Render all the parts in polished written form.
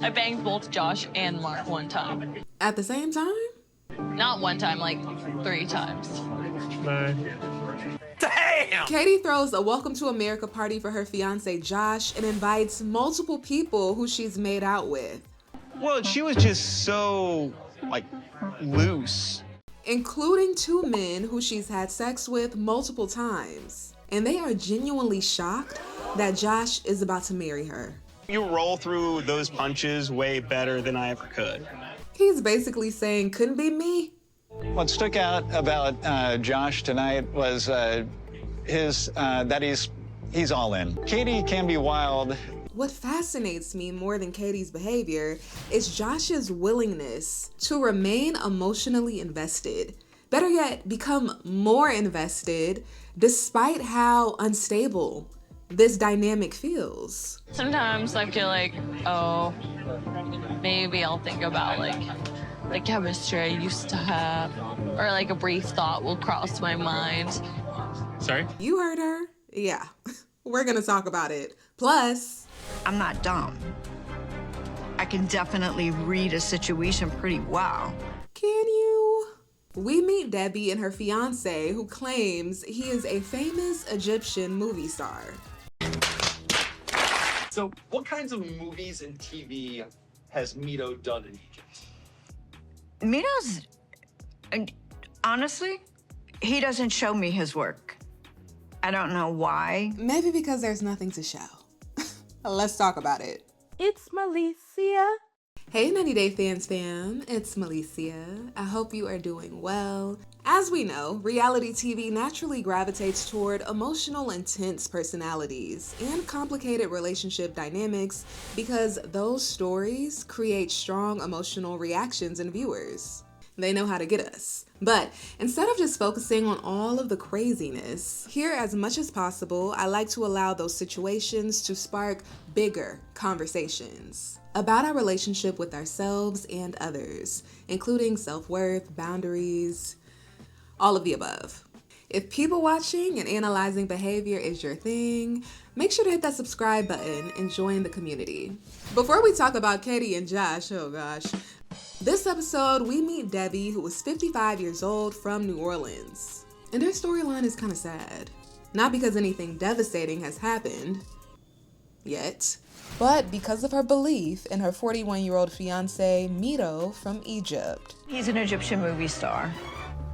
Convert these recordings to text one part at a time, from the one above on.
I banged both Josh and Mark one time. At the same time? Not one time, like 3 times. Damn! Catie throws a welcome to America party for her fiance Josh and invites multiple people who she's made out with. Well, she was just so, like, loose. Including 2 men who she's had sex with multiple times. And they are genuinely shocked that Josh is about to marry her. You roll through those punches way better than I ever could. He's basically saying, couldn't be me. What stuck out about Josh tonight was that he's all in. Catie can be wild. What fascinates me more than Catie's behavior is Josh's willingness to remain emotionally invested. Better yet, become more invested despite how unstable this dynamic feels. Sometimes I feel like, oh, maybe I'll think about like the chemistry I used to have, or like a brief thought will cross my mind. Sorry? You heard her. Yeah, we're gonna talk about it. Plus, I'm not dumb. I can definitely read a situation pretty well. can you? We meet Debby and her fiance, who claims he is a famous Egyptian movie star. So, what kinds of movies and TV has Mito done in Egypt? Mito's, honestly, he doesn't show me his work. I don't know why. Maybe because there's nothing to show. Let's talk about it. It's Malicia. Hey 90 Day Fans fam, it's Malicia. I hope you are doing well. As we know, reality TV naturally gravitates toward emotional, intense personalities and complicated relationship dynamics because those stories create strong emotional reactions in viewers. They know how to get us. But instead of just focusing on all of the craziness, here as much as possible, I like to allow those situations to spark bigger conversations about our relationship with ourselves and others, including self-worth, boundaries, all of the above. If people watching and analyzing behavior is your thing, make sure to hit that subscribe button and join the community. Before we talk about Catie and Josh, oh gosh, this episode we meet Debby, who is 55 years old from New Orleans. And her storyline is kind of sad. Not because anything devastating has happened yet, but because of her belief in her 41-year-old fiance, Mito, from Egypt. He's an Egyptian movie star.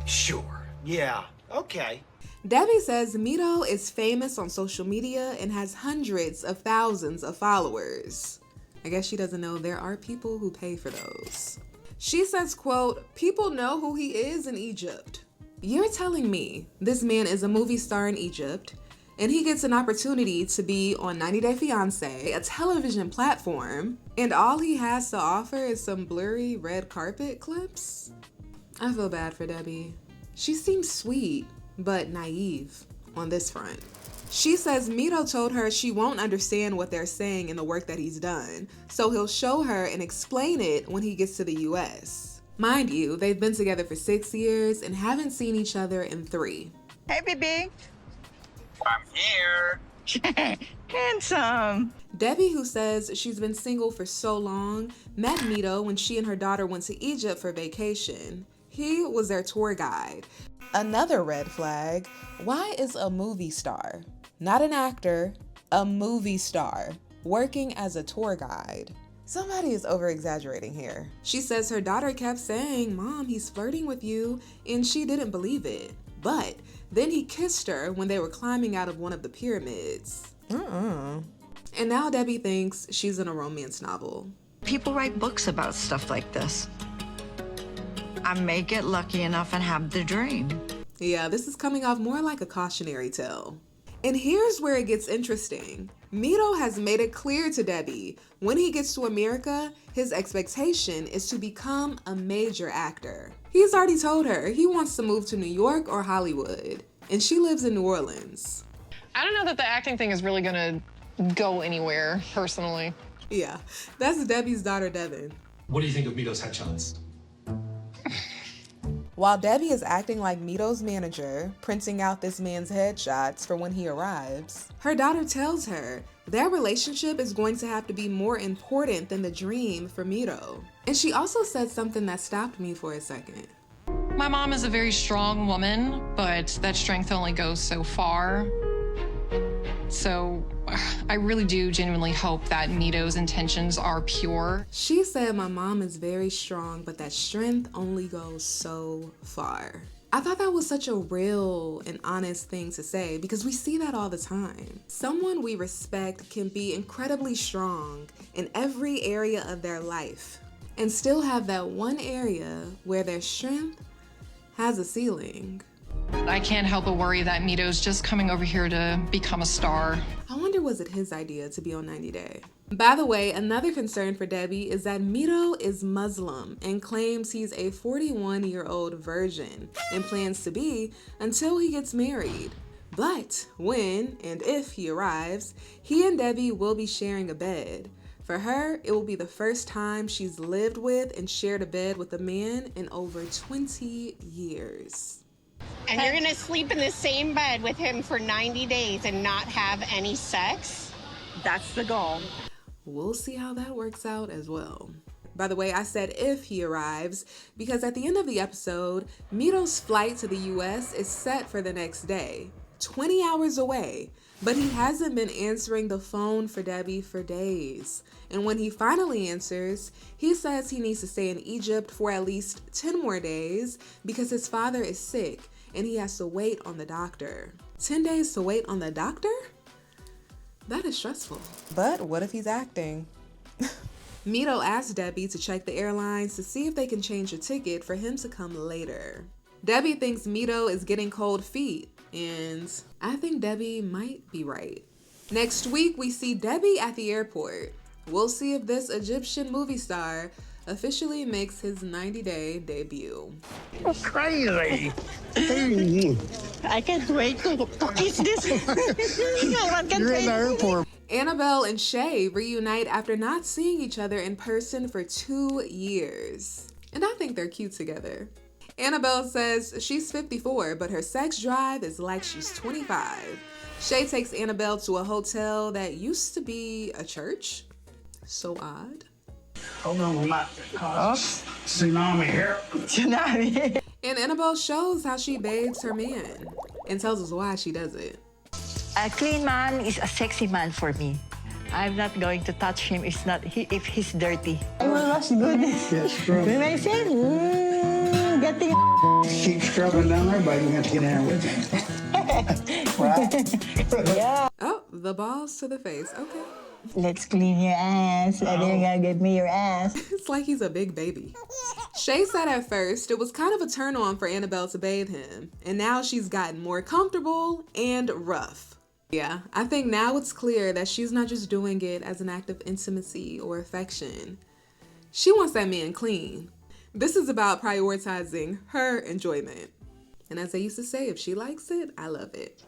Sure. Yeah. Okay. Debby says Mido is famous on social media and has hundreds of thousands of followers. I guess she doesn't know there are people who pay for those. She says, quote, "People know who he is in Egypt." You're telling me this man is a movie star in Egypt and he gets an opportunity to be on 90 Day Fiancé, a television platform, and all he has to offer is some blurry red carpet clips? I feel bad for Debby. She seems sweet, but naive on this front. She says Mito told her she won't understand what they're saying in the work that he's done, so he'll show her and explain it when he gets to the US. Mind you, they've been together for 6 years and haven't seen each other in 3. Hey, baby. I'm here. Handsome. Debby, who says she's been single for so long, met Mito when she and her daughter went to Egypt for vacation. He was their tour guide. Another red flag, why is a movie star, not an actor, a movie star, working as a tour guide? Somebody is over-exaggerating here. She says her daughter kept saying, "Mom, he's flirting with you," and she didn't believe it. But then he kissed her when they were climbing out of one of the pyramids. And now Debby thinks she's in a romance novel. People write books about stuff like this. I may get lucky enough and have the dream. Yeah, this is coming off more like a cautionary tale. And here's where it gets interesting. Mito has made it clear to Debby, when he gets to America, his expectation is to become a major actor. He's already told her he wants to move to New York or Hollywood, and she lives in New Orleans. I don't know that the acting thing is really gonna go anywhere, personally. Yeah, that's Debby's daughter, Devin. What do you think of Mito's headshots? While Debby is acting like Mito's manager, printing out this man's headshots for when he arrives, her daughter tells her their relationship is going to have to be more important than the dream for Mito. And she also said something that stopped me for a second. My mom is a very strong woman, but that strength only goes so far. So I really do genuinely hope that Mito's intentions are pure. She said my mom is very strong, but that strength only goes so far. I thought that was such a real and honest thing to say because we see that all the time. Someone we respect can be incredibly strong in every area of their life and still have that one area where their strength has a ceiling. I can't help but worry that Mito's just coming over here to become a star. I wonder, was it his idea to be on 90 Day? By the way, another concern for Debby is that Mito is Muslim and claims he's a 41-year-old virgin and plans to be until he gets married. But when and if he arrives, he and Debby will be sharing a bed. For her, it will be the first time she's lived with and shared a bed with a man in over 20 years. And you're gonna sleep in the same bed with him for 90 days and not have any sex? That's the goal. We'll see how that works out as well. By the way, I said if he arrives because at the end of the episode, Mito's flight to the US is set for the next day, 20 hours away, but he hasn't been answering the phone for Debby for days. And when he finally answers, he says he needs to stay in Egypt for at least 10 more days because his father is sick and he has to wait on the doctor. 10 days to wait on the doctor? That is stressful. But what if he's acting? Mito asked Debby to check the airlines to see if they can change a ticket for him to come later. Debby thinks Mito is getting cold feet, and I think Debby might be right. Next week, we see Debby at the airport. We'll see if this Egyptian movie star officially makes his 90-day debut. Crazy. I can't wait to kiss this. You're in the airport. Annabelle and Shay reunite after not seeing each other in person for 2 years. And I think they're cute together. Annabelle says she's 54, but her sex drive is like she's 25. Shay takes Annabelle to a hotel that used to be a church. So odd. Hold on, my tsunami here. Tsunami. And Annabelle shows how she bathes her man and tells us why she does it. A clean man is a sexy man for me. I'm not going to touch him if he's dirty. I will wash good. Yes, bro. When I say, getting Keep scrubbing down there, but you have to get in with me. Right? yeah. Oh, the balls to the face. Okay. Let's clean your ass, and then you're gonna give me your ass. It's like he's a big baby. Shay said at first it was kind of a turn on for Annabelle to bathe him, and now she's gotten more comfortable and rough. Yeah, I think now it's clear that she's not just doing it as an act of intimacy or affection. She wants that man clean. This is about prioritizing her enjoyment. And as I used to say, if she likes it, I love it.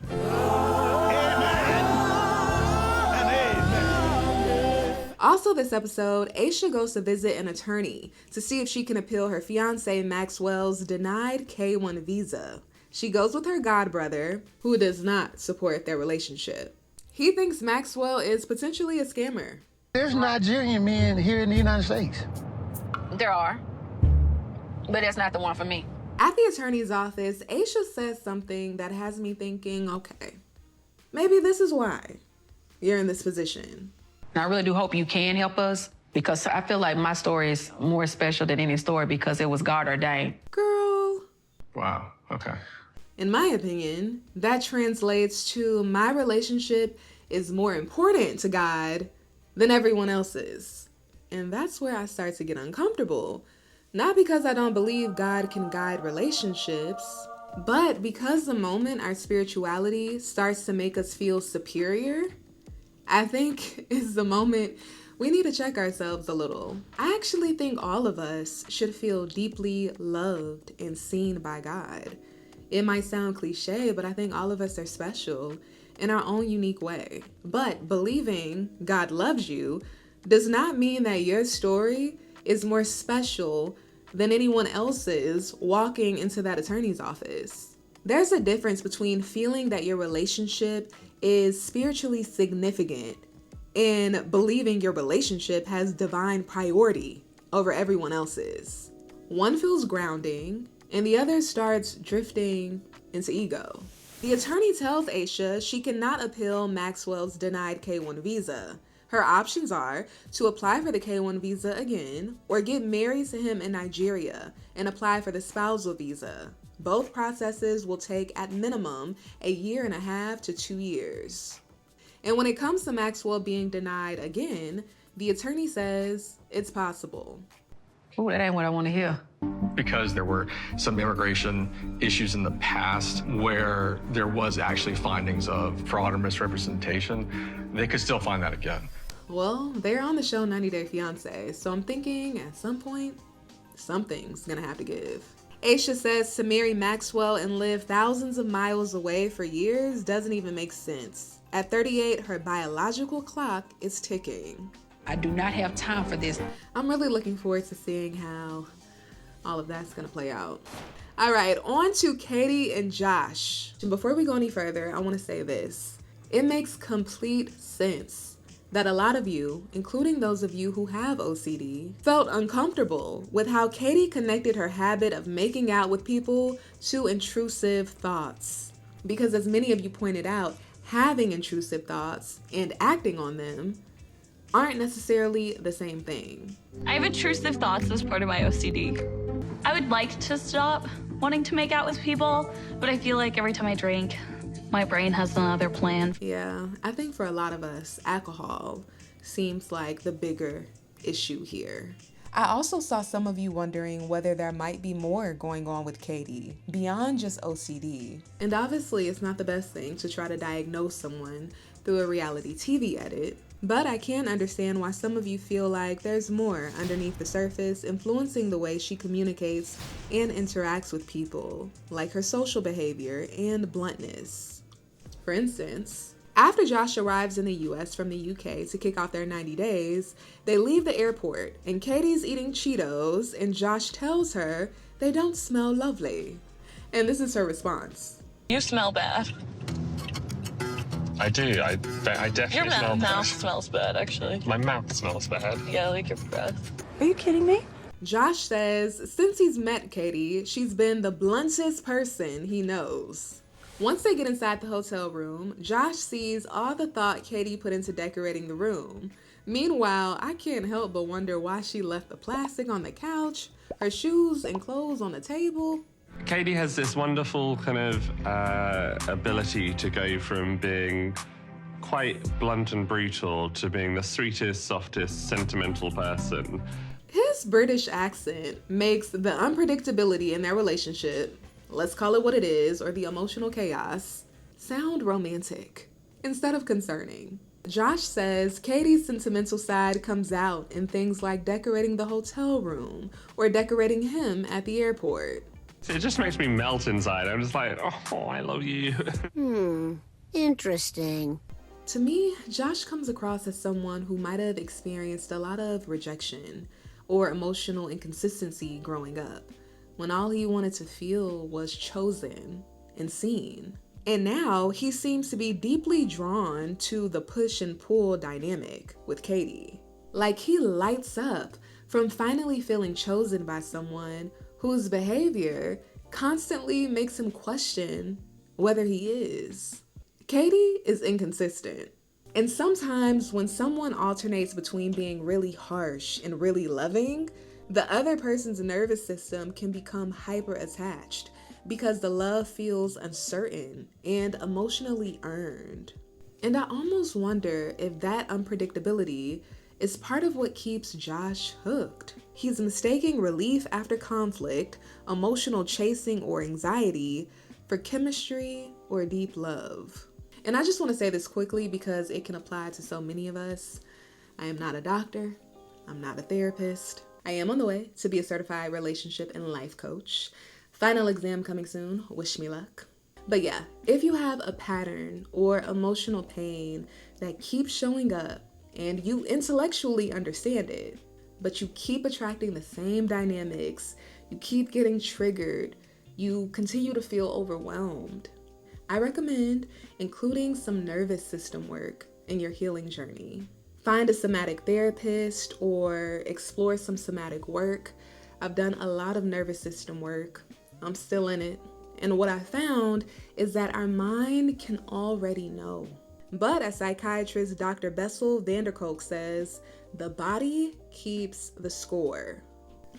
Also this episode, Aisha goes to visit an attorney to see if she can appeal her fiancé Maxwell's denied K-1 visa. She goes with her godbrother, who does not support their relationship. He thinks Maxwell is potentially a scammer. There's Nigerian men here in the United States. There are, but that's not the one for me. At the attorney's office, Aisha says something that has me thinking, okay, maybe this is why you're in this position. And I really do hope you can help us because I feel like my story is more special than any story because it was God ordained. Girl. Wow, okay. In my opinion, that translates to my relationship is more important to God than everyone else's. And that's where I start to get uncomfortable. Not because I don't believe God can guide relationships, but because the moment our spirituality starts to make us feel superior, I think is the moment we need to check ourselves a little. I actually think all of us should feel deeply loved and seen by God. It might sound cliche, but I think all of us are special in our own unique way. But believing God loves you does not mean that your story is more special than anyone else's walking into that attorney's office. There's a difference between feeling that your relationship is spiritually significant and believing your relationship has divine priority over everyone else's. One feels grounding and the other starts drifting into ego. The attorney tells Aisha she cannot appeal Maxwell's denied K-1 visa. Her options are to apply for the K-1 visa again or get married to him in Nigeria and apply for the spousal visa. Both processes will take at minimum 1.5 years to 2 years. And when it comes to Maxwell being denied again, the attorney says it's possible. Oh, that ain't what I want to hear. Because there were some immigration issues in the past where there was actually findings of fraud or misrepresentation, they could still find that again. Well, they're on the show 90 Day Fiancé, so I'm thinking at some point, something's gonna have to give. Aisha says to marry Maxwell and live thousands of miles away for years doesn't even make sense. At 38, her biological clock is ticking. I do not have time for this. I'm really looking forward to seeing how all of that's gonna play out. All right, on to Catie and Josh. And before we go any further, I wanna say this. It makes complete sense that a lot of you, including those of you who have OCD, felt uncomfortable with how Catie connected her habit of making out with people to intrusive thoughts. Because as many of you pointed out, having intrusive thoughts and acting on them aren't necessarily the same thing. I have intrusive thoughts as part of my OCD. I would like to stop wanting to make out with people, but I feel like every time I drink, my brain has another plan. Yeah, I think for a lot of us, alcohol seems like the bigger issue here. I also saw some of you wondering whether there might be more going on with Catie beyond just OCD. And obviously it's not the best thing to try to diagnose someone through a reality TV edit, but I can understand why some of you feel like there's more underneath the surface influencing the way she communicates and interacts with people, like her social behavior and bluntness. For instance, after Josh arrives in the US from the UK to kick off their 90 days, they leave the airport and Catie's eating Cheetos and Josh tells her they don't smell lovely. And this is her response. You smell bad. I do. I definitely Your smell bad. mouth smells bad, actually. My mouth smells bad. Yeah, like your breath. Are you kidding me? Josh says since he's met Catie, she's been the bluntest person he knows. Once they get inside the hotel room, Josh sees all the thought Catie put into decorating the room. Meanwhile, I can't help but wonder why she left the plastic on the couch, her shoes and clothes on the table. Catie has this wonderful kind of ability to go from being quite blunt and brutal to being the sweetest, softest, sentimental person. His British accent makes the unpredictability in their relationship, let's call it what it is, or the emotional chaos, sound romantic instead of concerning. Josh says Catie's sentimental side comes out in things like decorating the hotel room or decorating him at the airport. It just makes me melt inside. I'm just like, oh, I love you. Interesting. To me, Josh comes across as someone who might have experienced a lot of rejection or emotional inconsistency growing up, when all he wanted to feel was chosen and seen. And now he seems to be deeply drawn to the push and pull dynamic with Catie. Like he lights up from finally feeling chosen by someone whose behavior constantly makes him question whether he is. Catie is inconsistent. And sometimes when someone alternates between being really harsh and really loving, the other person's nervous system can become hyper attached because the love feels uncertain and emotionally earned. And I almost wonder if that unpredictability is part of what keeps Josh hooked. He's mistaking relief after conflict, emotional chasing or anxiety for chemistry or deep love. And I just want to say this quickly because it can apply to so many of us. I am not a doctor. I'm not a therapist. I am on the way to be a certified relationship and life coach. Final exam coming soon. Wish me luck. But yeah, if you have a pattern or emotional pain that keeps showing up and you intellectually understand it, but you keep attracting the same dynamics. You keep getting triggered. You continue to feel overwhelmed. I recommend including some nervous system work in your healing journey. Find a somatic therapist or explore some somatic work. I've done a lot of nervous system work. I'm still in it. And what I found is that our mind can already know. But as psychiatrist Dr. Bessel van der Kolk says, the body keeps the score.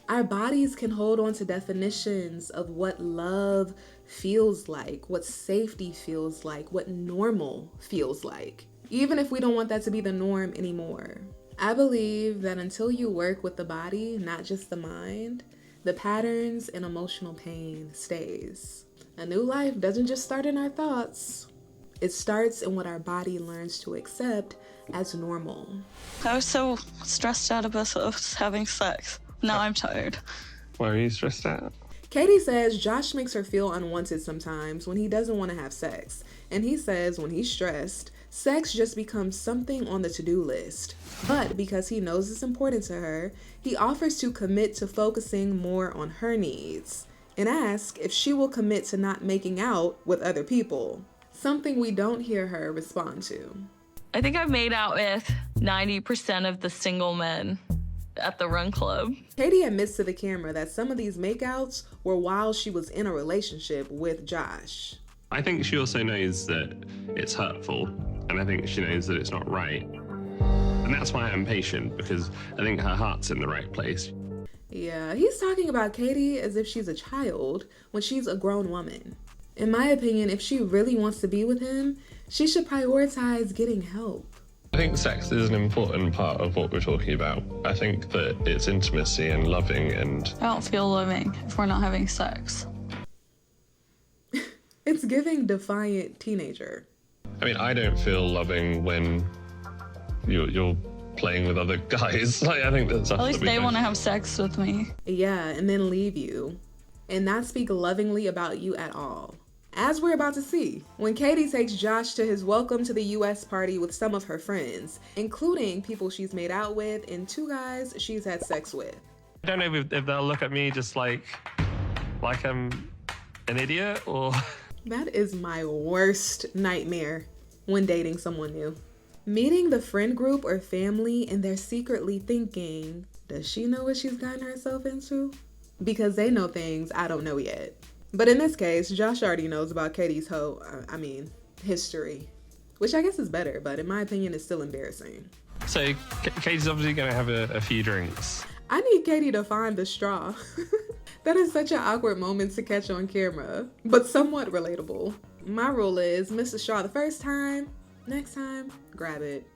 Our bodies can hold on to definitions of what love feels like, what safety feels like, what normal feels like, even if we don't want that to be the norm anymore. I believe that until you work with the body, not just the mind, the patterns and emotional pain stays. A new life doesn't just start in our thoughts. It starts in what our body learns to accept as normal. I was so stressed out about us having sex. Now I'm tired. Why are you stressed out? Catie says Josh makes her feel unwanted sometimes when he doesn't want to have sex. And he says when he's stressed, sex just becomes something on the to-do list. But because he knows it's important to her, he offers to commit to focusing more on her needs and asks if she will commit to not making out with other people. Something we don't hear her respond to. I think I've made out with 90% of the single men at the run club. Catie admits to the camera that some of these makeouts were while she was in a relationship with Josh. I think she also knows that it's hurtful, and I think she knows that it's not right. And that's why I'm patient, because I think her heart's in the right place. Yeah, he's talking about Catie as if she's a child when she's a grown woman. In my opinion, if she really wants to be with him, she should prioritize getting help. I think sex is an important part of what we're talking about. I think that it's intimacy and loving and... I don't feel loving if we're not having sex. It's giving defiant teenager. I mean, I don't feel loving when you're playing with other guys. Like, I think that's... At least they want to have sex with me. Yeah, and then leave you. And not speak lovingly about you at all. As we're about to see, when Catie takes Josh to his welcome to the US party with some of her friends, including people she's made out with and 2 guys she's had sex with. I don't know if they'll look at me just like I'm an idiot or... That is my worst nightmare when dating someone new. Meeting the friend group or family and they're secretly thinking, does she know what she's gotten herself into? Because they know things I don't know yet. But in this case, Josh already knows about Catie's history. Which I guess is better, but in my opinion, it's still embarrassing. So, Catie's obviously going to have a few drinks. I need Catie to find the straw. That is such an awkward moment to catch on camera, but somewhat relatable. My rule is, miss the straw the first time, next time, grab it.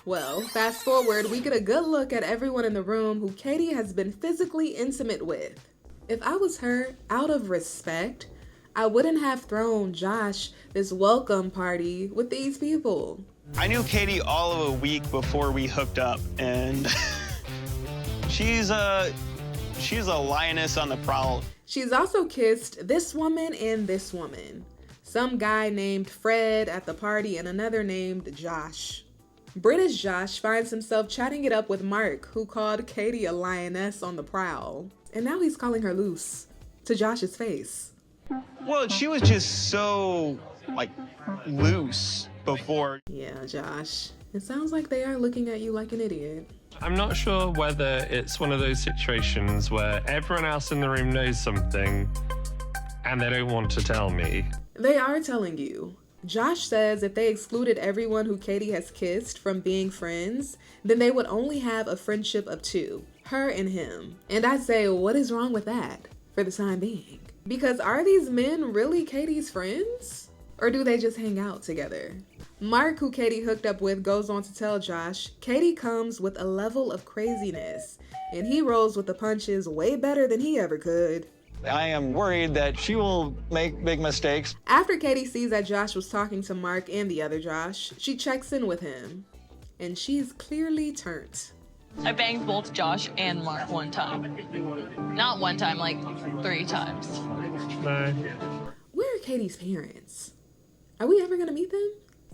Well, fast forward, we get a good look at everyone in the room who Catie has been physically intimate with. If I was her, out of respect, I wouldn't have thrown Josh this welcome party with these people. I knew Catie all of a week before we hooked up, and she's a lioness on the prowl. She's also kissed this woman and this woman. Some guy named Fred at the party and another named Josh. British Josh finds himself chatting it up with Mark, who called Catie a lioness on the prowl. And now he's calling her loose to Josh's face. Well, she was just so, loose before. Yeah, Josh. It sounds like they are looking at you like an idiot. I'm not sure whether it's one of those situations where everyone else in the room knows something and they don't want to tell me. They are telling you. Josh says if they excluded everyone who Catie has kissed from being friends, then they would only have a friendship of 2, her and him. And I say, what is wrong with that for the time being? Because are these men really Catie's friends? Or do they just hang out together? Mark, who Catie hooked up with, goes on to tell Josh, Catie comes with a level of craziness, and he rolls with the punches way better than he ever could. I am worried that she will make big mistakes. After Catie sees that Josh was talking to Mark and the other Josh, she checks in with him, and she's clearly turned. I banged both Josh and Mark one time. Not one time, 3 times. No. Where are Catie's parents? Are we ever gonna meet them?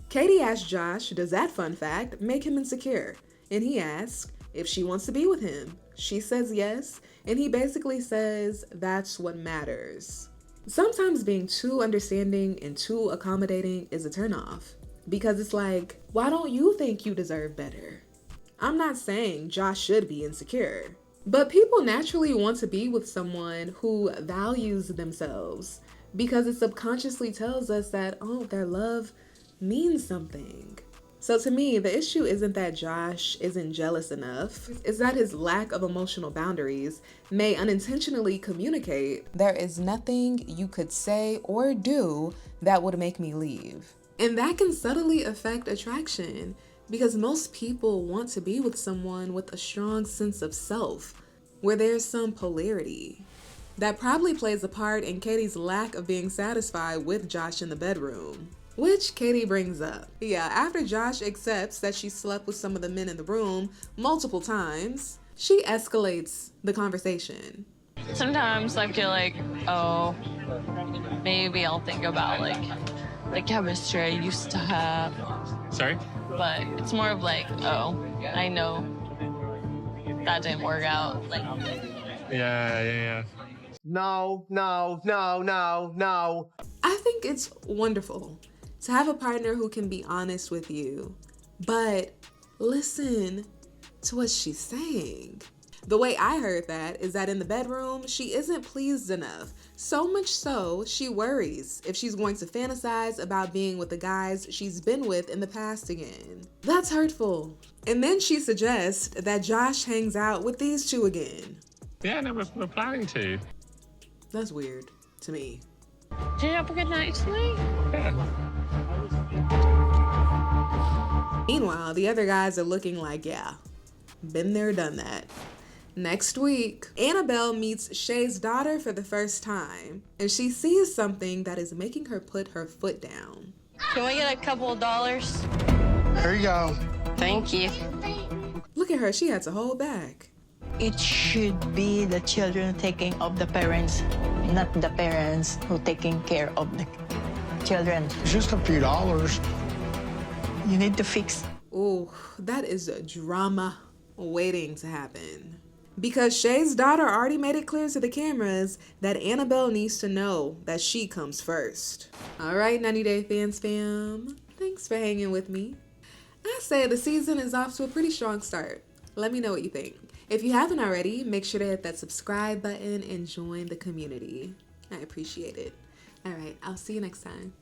Catie asks Josh, does that fun fact make him insecure? And he asks if she wants to be with him. She says yes, and he basically says that's what matters. Sometimes being too understanding and too accommodating is a turnoff, because it's like, why don't you think you deserve better? I'm not saying Josh should be insecure, but people naturally want to be with someone who values themselves because it subconsciously tells us that, oh, their love means something. So to me, the issue isn't that Josh isn't jealous enough, it's that his lack of emotional boundaries may unintentionally communicate, there is nothing you could say or do that would make me leave. And that can subtly affect attraction, because most people want to be with someone with a strong sense of self, where there's some polarity. That probably plays a part in Catie's lack of being satisfied with Josh in the bedroom, which Catie brings up. Yeah, after Josh accepts that she slept with some of the men in the room multiple times, she escalates the conversation. Sometimes I feel like, oh, maybe I'll think about like the chemistry I used to have. Sorry? But it's more of like, oh, I know that didn't work out. Like, Yeah. No. I think it's wonderful to have a partner who can be honest with you, but listen to what she's saying. The way I heard that is that in the bedroom, she isn't pleased enough. So much so, she worries if she's going to fantasize about being with the guys she's been with in the past again. That's hurtful. And then she suggests that Josh hangs out with these two again. Yeah, no, we're planning to. That's weird to me. did you have a good night tonight? Meanwhile, the other guys are looking like, yeah, been there, done that. Next week, Annabelle meets Shay's daughter for the first time, and she sees something that is making her put her foot down. Can we get a couple of dollars? Here you go. Thank you. Look at her, she had to hold back. It should be the children taking of the parents, not the parents who taking care of the children. It's just a few dollars. You need to fix. Ooh, that is a drama waiting to happen. Because Shay's daughter already made it clear to the cameras that Annabelle needs to know that she comes first. All right, 90 Day Fans fam, thanks for hanging with me. I say the season is off to a pretty strong start. Let me know what you think. If you haven't already, make sure to hit that subscribe button and join the community. I appreciate it. All right, I'll see you next time.